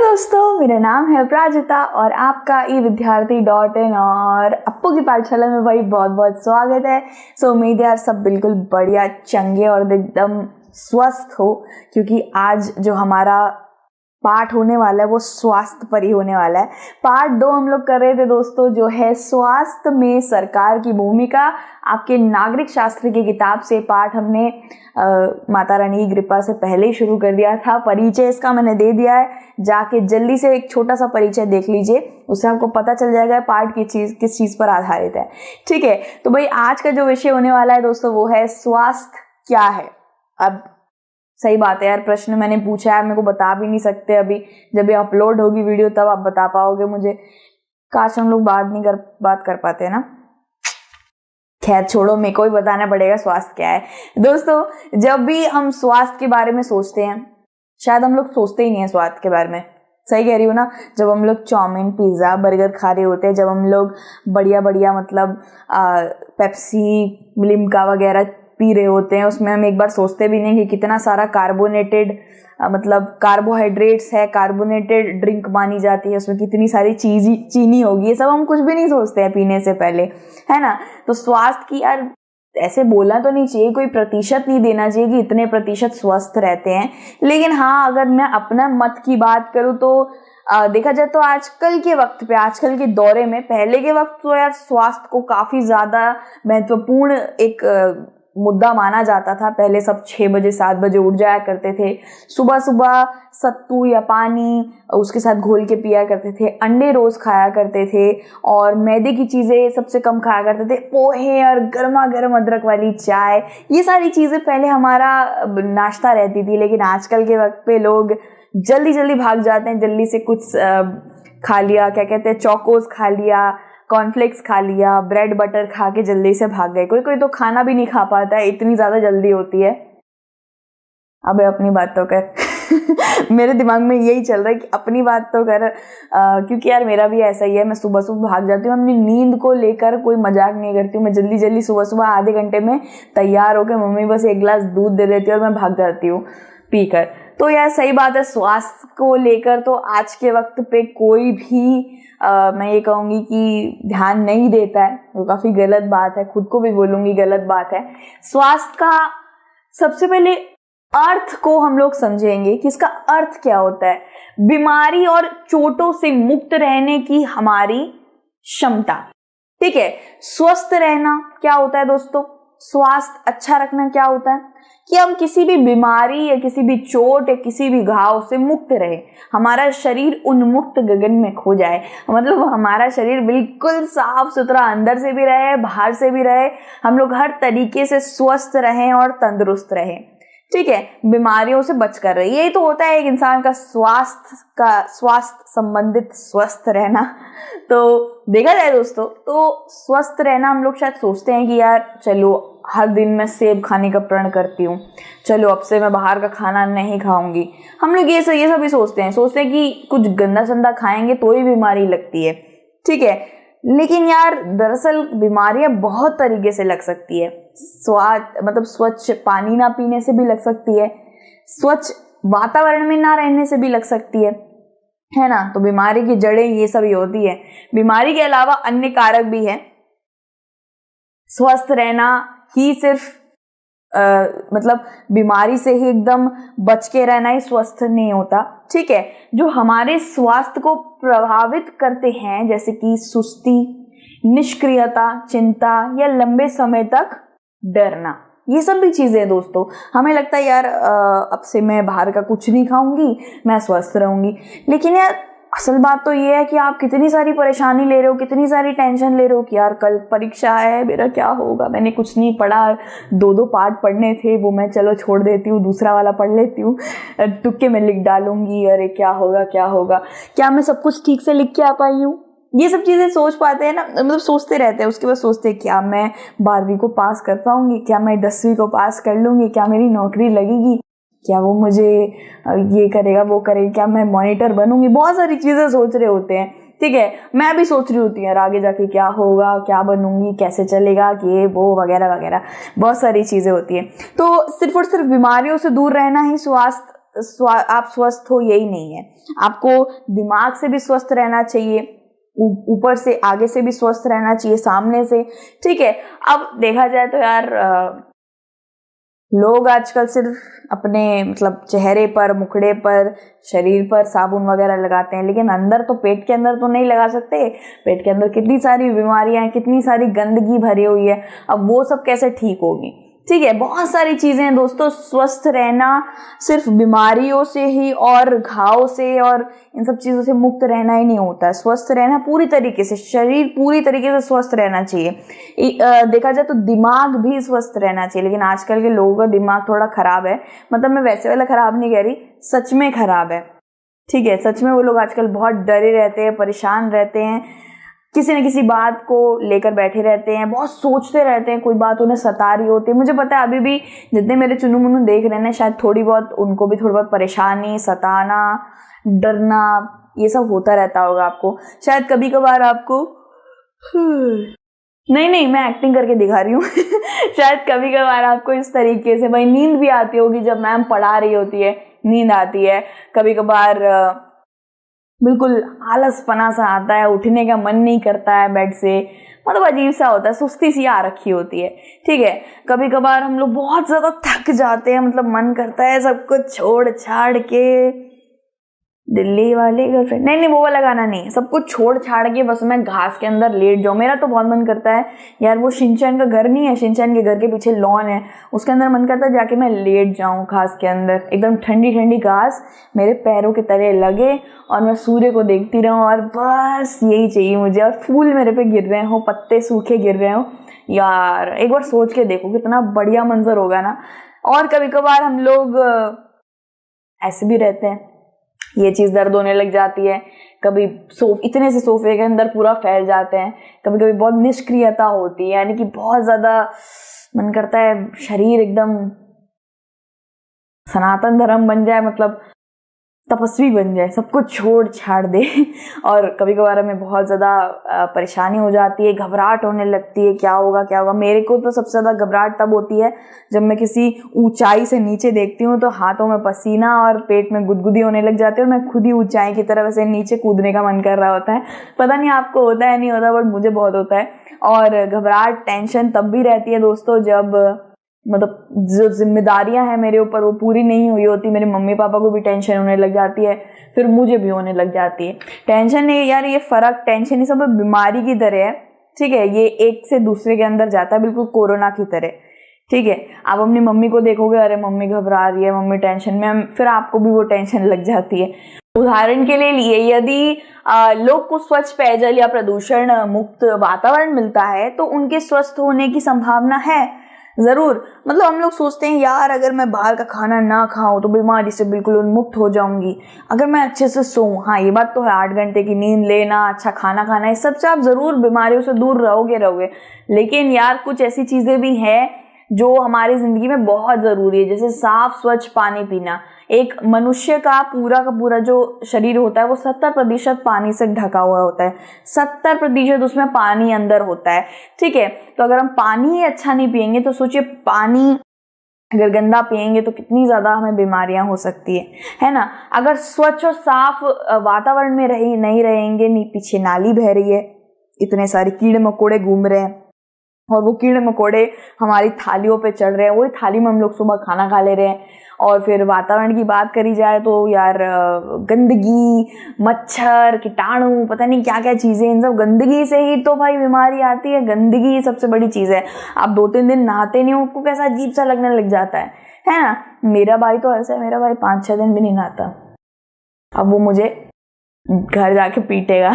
दोस्तों, मेरा नाम है प्राजिता और आपका ई-विद्यार्थी.in और अप्पू की पाठशाला में भाई बहुत बहुत स्वागत है। उम्मीद है यार सब बिल्कुल बढ़िया चंगे और एकदम स्वस्थ हो, क्योंकि आज जो हमारा पाठ होने वाला है वो स्वास्थ्य पर ही होने वाला है। पार्ट 2 हम लोग कर रहे थे दोस्तों, जो है स्वास्थ्य में सरकार की भूमिका। आपके नागरिक शास्त्र की किताब से पाठ हमने माता रानी की कृपा से पहले ही शुरू कर दिया था। परिचय इसका मैंने दे दिया है, जाके जल्दी से एक छोटा सा परिचय देख लीजिए, उससे आपको पता चल जाएगा पाठ की चीज किस चीज पर आधारित है। ठीक है, तो भाई आज का जो विषय होने वाला है दोस्तों वो है स्वास्थ्य क्या है। अब सही बात है यार, प्रश्न मैंने पूछा है, मेरे को बता भी नहीं सकते अभी, जब ये अपलोड होगी वीडियो तब आप बता पाओगे मुझे। काश हम लोग बात कर पाते हैं ना। खैर छोड़ो, मेरे को ही बताना पड़ेगा स्वास्थ्य क्या है। दोस्तों, जब भी हम स्वास्थ्य के बारे में सोचते हैं, शायद हम लोग सोचते ही नहीं है स्वास्थ्य के बारे में। सही कह रही हूँ ना। जब हम लोग चाउमीन, पिज्जा, बर्गर खा रहे होते हैं, जब हम लोग बढ़िया बढ़िया मतलब पेप्सी, लिम्का वगैरह पी रहे होते हैं, उसमें हम एक बार सोचते भी नहीं कि कितना सारा कार्बोनेटेड मतलब कार्बोहाइड्रेट्स है, कार्बोनेटेड ड्रिंक मानी जाती है, उसमें कितनी सारी चीनी होगी। ये सब हम कुछ भी नहीं सोचते हैं पीने से पहले, है ना। तो स्वास्थ्य की यार ऐसे बोलना तो नहीं चाहिए, कोई प्रतिशत नहीं देना चाहिए कि इतने प्रतिशत स्वस्थ रहते हैं। लेकिन हाँ, अगर मैं अपना मत की बात करूँ तो देखा जाए तो आजकल के वक्त पे, आजकल के दौरे में, पहले के वक्त तो यार स्वास्थ्य को काफी ज्यादा महत्वपूर्ण एक मुद्दा माना जाता था। पहले सब 6 बजे 7 बजे उठ जाया करते थे, सुबह सुबह सत्तू या पानी उसके साथ घोल के पिया करते थे, अंडे रोज खाया करते थे और मैदे की चीजें सबसे कम खाया करते थे, पोहे और गर्मा गर्म अदरक वाली चाय, ये सारी चीजें पहले हमारा नाश्ता रहती थी। लेकिन आजकल के वक्त पे लोग जल्दी जल्दी भाग जाते हैं, जल्दी से कुछ खा लिया, क्या कहते हैं, चौकोस खा लिया, कॉर्नफ्लेक्स खा लिया, ब्रेड बटर खा के जल्दी से भाग गए। कोई कोई तो खाना भी नहीं खा पाता है, इतनी ज्यादा जल्दी होती है। अबे अपनी बात तो कर मेरे दिमाग में यही चल रहा है कि अपनी बात तो कर, क्योंकि यार मेरा भी ऐसा ही है। मैं सुबह सुबह भाग जाती हूँ, अपनी नींद को लेकर कोई मजाक नहीं करती हूँ। मैं जल्दी जल्दी सुबह सुबह आधे घंटे में तैयार होकर मम्मी बस एक गिलास दूध दे देती है और मैं भाग जाती हूँ पीकर। तो यार सही बात है, स्वास्थ्य को लेकर तो आज के वक्त पे कोई भी मैं ये कहूंगी कि ध्यान नहीं देता है, वो काफी गलत बात है। खुद को भी बोलूंगी गलत बात है। स्वास्थ्य का सबसे पहले अर्थ को हम लोग समझेंगे कि इसका अर्थ क्या होता है। बीमारी और चोटों से मुक्त रहने की हमारी क्षमता। ठीक है, स्वस्थ रहना क्या होता है दोस्तों, स्वास्थ्य अच्छा रखना क्या होता है कि हम किसी भी बीमारी या किसी भी चोट या किसी भी घाव से मुक्त रहे, हमारा शरीर उन्मुक्त गगन में खो जाए। मतलब हमारा शरीर बिल्कुल साफ सुथरा, अंदर से भी रहे बाहर से भी रहे, हम लोग हर तरीके से स्वस्थ रहें और तंदुरुस्त रहें। ठीक है, बीमारियों से बचकर रहे, यही तो होता है एक इंसान का स्वास्थ्य संबंधित स्वस्थ रहना। तो देखा जाए दोस्तों, तो स्वस्थ रहना हम लोग शायद सोचते हैं कि यार चलो हर दिन मैं सेब खाने का प्रण करती हूँ, चलो अब से मैं बाहर का खाना नहीं खाऊंगी। हम लोग ये सब भी सोचते हैं कि कुछ गंदा संदा खाएंगे तो ही बीमारी लगती है। ठीक है, लेकिन यार दरअसल बीमारियां बहुत तरीके से लग सकती है। मतलब स्वच्छ पानी ना पीने से भी लग सकती है, स्वच्छ वातावरण में ना रहने से भी लग सकती है ना। तो बीमारी की जड़ें ये सब ही होती है। बीमारी के अलावा अन्य कारक भी है। स्वस्थ रहना ही सिर्फ मतलब बीमारी से ही एकदम बच के रहना ही स्वस्थ नहीं होता। ठीक है, जो हमारे स्वास्थ्य को प्रभावित करते हैं, जैसे कि सुस्ती, निष्क्रियता, चिंता या लंबे समय तक डरना, ये सब भी चीजें हैं दोस्तों। हमें लगता है यार अब से मैं बाहर का कुछ नहीं खाऊंगी, मैं स्वस्थ रहूंगी। लेकिन यार असल बात तो ये है कि आप कितनी सारी परेशानी ले रहे हो, कितनी सारी टेंशन ले रहे हो कि यार कल परीक्षा है, मेरा क्या होगा, मैंने कुछ नहीं पढ़ा, 2 पार्ट पढ़ने थे वो मैं चलो छोड़ देती हूँ, दूसरा वाला पढ़ लेती हूँ, तुक्के में लिख डालूंगी, अरे क्या होगा, क्या मैं सब कुछ ठीक से लिख के आ पाई हूँ। ये सब चीजें सोच पाते हैं ना, मतलब सोचते रहते हैं। उसके बाद सोचते हैं क्या मैं 12वीं को पास कर पाऊंगी, क्या मैं 10वीं को पास कर लूंगी, क्या मेरी नौकरी लगेगी, क्या वो मुझे ये करेगा वो करेगा, क्या मैं मॉनिटर बनूंगी। बहुत सारी चीजें सोच रहे होते हैं। ठीक है, मैं भी सोच रही होती हूँ यार आगे जाके क्या होगा, क्या बनूंगी, कैसे चलेगा, ये वो वगैरह वगैरह, बहुत सारी चीजें होती है। तो सिर्फ और सिर्फ बीमारियों से दूर रहना ही स्वास्थ्य आप स्वस्थ हो यही नहीं है, आपको दिमाग से भी स्वस्थ रहना चाहिए, ऊपर से आगे से भी स्वस्थ रहना चाहिए, सामने से। ठीक है, अब देखा जाए तो यार लोग आजकल सिर्फ अपने मतलब चेहरे पर, मुखड़े पर, शरीर पर साबुन वगैरह लगाते हैं, लेकिन अंदर तो, पेट के अंदर तो नहीं लगा सकते। पेट के अंदर कितनी सारी बीमारियां हैं, कितनी सारी गंदगी भरी हुई है, अब वो सब कैसे ठीक होगी। ठीक है, बहुत सारी चीजें हैं दोस्तों। स्वस्थ रहना सिर्फ बीमारियों से ही और घाव से और इन सब चीजों से मुक्त रहना ही नहीं होता है। स्वस्थ रहना पूरी तरीके से, शरीर पूरी तरीके से स्वस्थ रहना चाहिए। देखा जाए तो दिमाग भी स्वस्थ रहना चाहिए, लेकिन आजकल के लोगों का दिमाग थोड़ा खराब है। मतलब मैं वैसे वाला खराब नहीं कह रही, सच में खराब है। ठीक है, सच में वो लोग आजकल बहुत डरे रहते हैं, परेशान रहते हैं, किसी न किसी बात को लेकर बैठे रहते हैं, बहुत सोचते रहते हैं, कोई बात उन्हें सता रही होती है। मुझे पता है अभी भी जितने मेरे चुनू मुनू देख रहे हैं, शायद थोड़ी बहुत उनको भी थोड़ी बहुत परेशानी, सताना, डरना, ये सब होता रहता होगा आपको। शायद कभी कभार आपको नहीं, मैं एक्टिंग करके दिखा रही हूँ शायद कभी कभार आपको इस तरीके से भाई नींद भी आती होगी, जब मैम पढ़ा रही होती है नींद आती है, कभी कभार बिल्कुल आलसपना सा आता है, उठने का मन नहीं करता है बेड से, मतलब अजीब सा होता है, सुस्ती सी आ रखी होती है। ठीक है, कभी कभार हम लोग बहुत ज्यादा थक जाते हैं, मतलब मन करता है सब कुछ छोड़ छाड़ के, दिल्ली वाली गर्लफ्रेंड, नहीं वो वाला गाना नहीं, सब कुछ छोड़ छाड़ के बस मैं घास के अंदर लेट जाऊं। मेरा तो बहुत मन करता है यार, वो शिनचैन का घर नहीं है, शिनचैन के घर के पीछे लॉन है, उसके अंदर मन करता है जाके मैं लेट जाऊं घास के अंदर, एकदम ठंडी ठंडी घास मेरे पैरों के तले लगे और मैं सूर्य को देखती रहूं, और बस यही चाहिए मुझे। और फूल मेरे पे गिर रहे हो, पत्ते सूखे गिर रहे हो, यार एक बार सोच के देखो कितना बढ़िया मंजर होगा ना। और कभी कभार हम लोग ऐसे भी रहते हैं, ये चीज दर्द होने लग जाती है, कभी इतने से सोफे के अंदर पूरा फैल जाते हैं, कभी कभी बहुत निष्क्रियता होती है, यानी कि बहुत ज्यादा मन करता है शरीर एकदम सनातन धर्म बन जाए, मतलब तपस्वी बन जाए, सब कुछ छोड़ छाड़ दे और कभी कभार हमें बहुत ज़्यादा परेशानी हो जाती है, घबराहट होने लगती है, क्या होगा। मेरे को तो सबसे ज़्यादा घबराहट तब होती है जब मैं किसी ऊंचाई से नीचे देखती हूँ, तो हाथों में पसीना और पेट में गुदगुदी होने लग जाती है, और मैं खुद ही ऊंचाई की तरफ ऐसे नीचे कूदने का मन कर रहा होता है। पता नहीं आपको होता है नहीं होता, बट मुझे बहुत होता है। और घबराहट, टेंशन तब भी रहती है दोस्तों जब मतलब जो जिम्मेदारियां हैं मेरे ऊपर वो पूरी नहीं हुई होती। मेरे मम्मी पापा को भी टेंशन होने लग जाती है, फिर मुझे भी होने लग जाती है। टेंशन नहीं यार, ये फर्क, टेंशन ये सब बीमारी की तरह है। ठीक है, ये एक से दूसरे के अंदर जाता है, बिल्कुल कोरोना की तरह। ठीक है, आप अपनी मम्मी को देखोगे, अरे मम्मी घबरा रही है, मम्मी टेंशन में, फिर आपको भी वो टेंशन लग जाती है। उदाहरण के लिए यदि लोग को स्वच्छ पेयजल या प्रदूषण मुक्त वातावरण मिलता है तो उनके स्वस्थ होने की संभावना है जरूर। मतलब हम लोग सोचते हैं यार अगर मैं बाहर का खाना ना खाऊं तो बीमारी से बिल्कुल उन्मुक्त हो जाऊंगी, अगर मैं अच्छे से सोऊं, हाँ ये बात तो है, 8 घंटे की नींद लेना, अच्छा खाना खाना, इस सबसे आप जरूर बीमारियों से दूर रहोगे। लेकिन यार कुछ ऐसी चीजें भी हैं जो हमारी जिंदगी में बहुत जरूरी है, जैसे साफ स्वच्छ पानी पीना। एक मनुष्य का पूरा जो शरीर होता है वो 70% पानी से ढका हुआ होता है, 70% उसमें पानी अंदर होता है। ठीक है, तो अगर हम पानी ही अच्छा नहीं पिएंगे तो सोचिए, पानी अगर गंदा पिएंगे तो कितनी ज्यादा हमें बीमारियां हो सकती है ना। अगर स्वच्छ और साफ वातावरण में नहीं रहेंगे, पीछे नाली बह रही है, इतने सारे कीड़े मकोड़े घूम रहे हैं, और वो कीड़े मकोड़े हमारी थालियों पे चढ़ रहे हैं, वही थाली में हम लोग सुबह खाना खा ले रहे हैं। और फिर वातावरण की बात करी जाए तो यार गंदगी, मच्छर, कीटाणु, पता नहीं क्या क्या चीजें, इन सब गंदगी से ही तो भाई बीमारी आती है। गंदगी सबसे बड़ी चीज है। आप 2-3 दिन नहाते नहीं हो, आपको कैसा अजीब सा लगने लग जाता है ना। मेरा भाई तो ऐसा है, मेरा भाई 5-6 दिन भी नहीं नहाता, अब वो मुझे घर जाके पीटेगा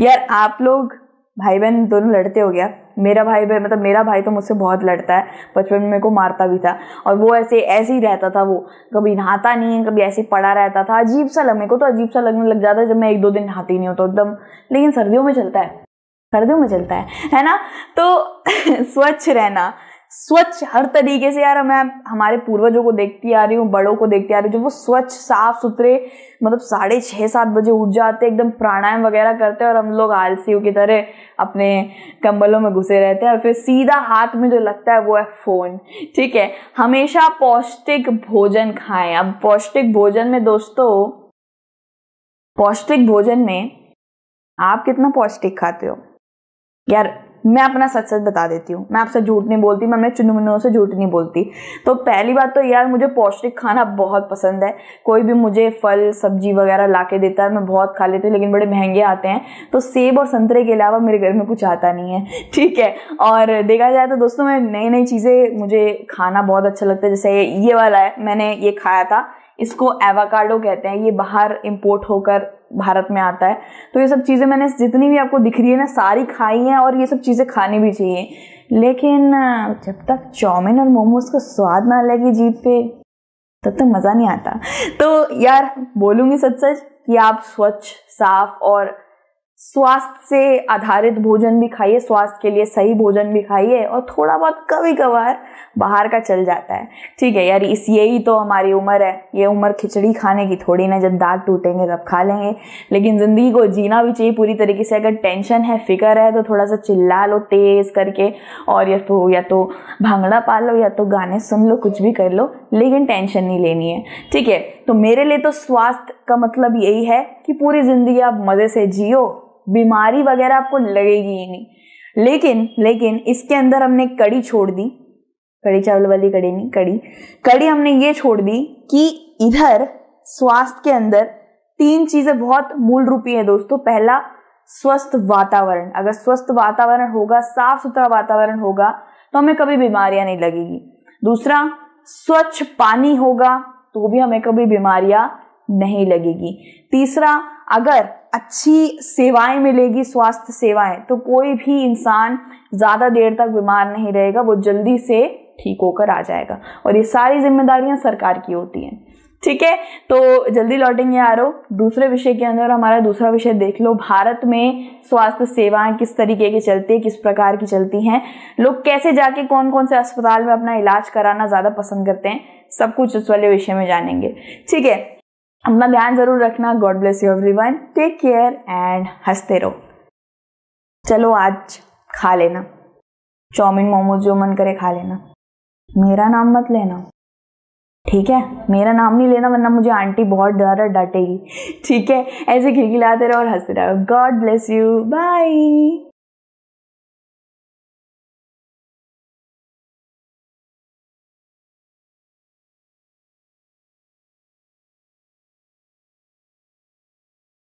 यार आप लोग भाई बहन दोनों लड़ते हो क्या? मेरा भाई तो मुझसे बहुत लड़ता है, बचपन में मेरे को मारता भी था, और वो ऐसे ही रहता था, वो कभी नहाता नहीं, कभी ऐसे पड़ा रहता था। मेरे को तो अजीब सा लगने लग जाता है जब मैं 1-2 दिन नहाती नहीं हूँ तो एकदम। लेकिन सर्दियों में चलता है ना। तो स्वच्छ रहना, स्वच्छ हर तरीके से। यार मैं हमारे पूर्वजों को देखती आ रही हूँ, बड़ों को देखती आ रही हूँ, जो वो स्वच्छ साफ सुथरे मतलब 6:30-7 बजे उठ जाते, एकदम प्राणायाम वगैरह करते हैं, और हम लोग आलसियों की तरह अपने कंबलों में घुसे रहते हैं, और फिर सीधा हाथ में जो लगता है वो है फोन। ठीक है, हमेशा पौष्टिक भोजन खाएं। अब पौष्टिक भोजन में दोस्तों, पौष्टिक भोजन में आप कितना पौष्टिक खाते हो? यार मैं अपना सच सच बता देती हूँ, मैं आपसे झूठ नहीं बोलती, मैं अपने चुनमुनों से झूठ नहीं बोलती। तो पहली बात तो यार मुझे पौष्टिक खाना बहुत पसंद है। कोई भी मुझे फल सब्जी वगैरह ला के देता है मैं बहुत खा लेती हूँ, लेकिन बड़े महंगे आते हैं। तो सेब और संतरे के अलावा मेरे घर में कुछ आता नहीं है। ठीक है, और देखा जाए तो दोस्तों मैं नई नई चीज़ें मुझे खाना बहुत अच्छा लगता है। जैसे ये वाला है, मैंने ये खाया था, इसको एवोकाडो कहते हैं, ये बाहर इंपोर्ट होकर भारत में आता है। तो ये सब चीज़ें मैंने जितनी भी आपको दिख रही है ना सारी खाई हैं, और ये सब चीज़ें खानी भी चाहिए। लेकिन जब तक चाउमीन और मोमोज का स्वाद ना लगे जीभ पे तब तक मज़ा नहीं आता। तो यार बोलूँगी सच सच कि आप स्वच्छ साफ और स्वास्थ्य से आधारित भोजन भी खाइए, स्वास्थ्य के लिए सही भोजन भी खाइए, और थोड़ा बहुत कभी कभार बाहर का चल जाता है। ठीक है यार, यही तो हमारी उम्र है, ये उम्र खिचड़ी खाने की थोड़ी ना, जब दांत टूटेंगे तब खा लेंगे। लेकिन ज़िंदगी को जीना भी चाहिए पूरी तरीके से। अगर टेंशन है, फिक्र है, तो थोड़ा सा चिल्ला लो तेज़ करके, और या तो भांगड़ा पा लो, या तो गाने सुन लो, कुछ भी कर लो, लेकिन टेंशन नहीं लेनी है। ठीक है, तो मेरे लिए तो स्वास्थ्य का मतलब यही है कि पूरी ज़िंदगी आप मज़े से जियो, बीमारी वगैरह आपको लगेगी ही नहीं। लेकिन इसके अंदर हमने कड़ी छोड़ दी, कड़ी चावल वाली कड़ी नहीं, कड़ी हमने ये छोड़ दी कि इधर स्वास्थ्य के अंदर 3 चीजें बहुत मूल रूपी है दोस्तों। पहला, स्वस्थ वातावरण। अगर स्वस्थ वातावरण होगा, साफ सुथरा वातावरण होगा, तो हमें कभी बीमारियां नहीं लगेगी। दूसरा, स्वच्छ पानी होगा तो भी हमें कभी बीमारियां नहीं लगेगी। तीसरा, अगर अच्छी सेवाएं मिलेगी, स्वास्थ्य सेवाएं, तो कोई भी इंसान ज्यादा देर तक बीमार नहीं रहेगा, वो जल्दी से ठीक होकर आ जाएगा। और ये सारी जिम्मेदारियां सरकार की होती हैं। ठीक है, तो जल्दी लौटेंगे यारो दूसरे विषय के अंदर। हमारा दूसरा विषय देख लो, भारत में स्वास्थ्य सेवाएं किस तरीके की चलती है, किस प्रकार की चलती हैं, लोग कैसे जाके कौन कौन से अस्पताल में अपना इलाज कराना ज्यादा पसंद करते हैं, सब कुछ उस वाले विषय में जानेंगे। ठीक है, अपना ध्यान जरूर रखना। God bless you everyone, take care and हंसते रहो। चलो आज खा लेना चाउमीन मोमोज, जो मन करे खा लेना, मेरा नाम मत लेना। ठीक है, मेरा नाम नहीं लेना, वरना मुझे आंटी बहुत ज्यादा डांटेगी। ठीक है, ऐसे खिलखिलाते रहो और हंसते रहो। God bless you, bye.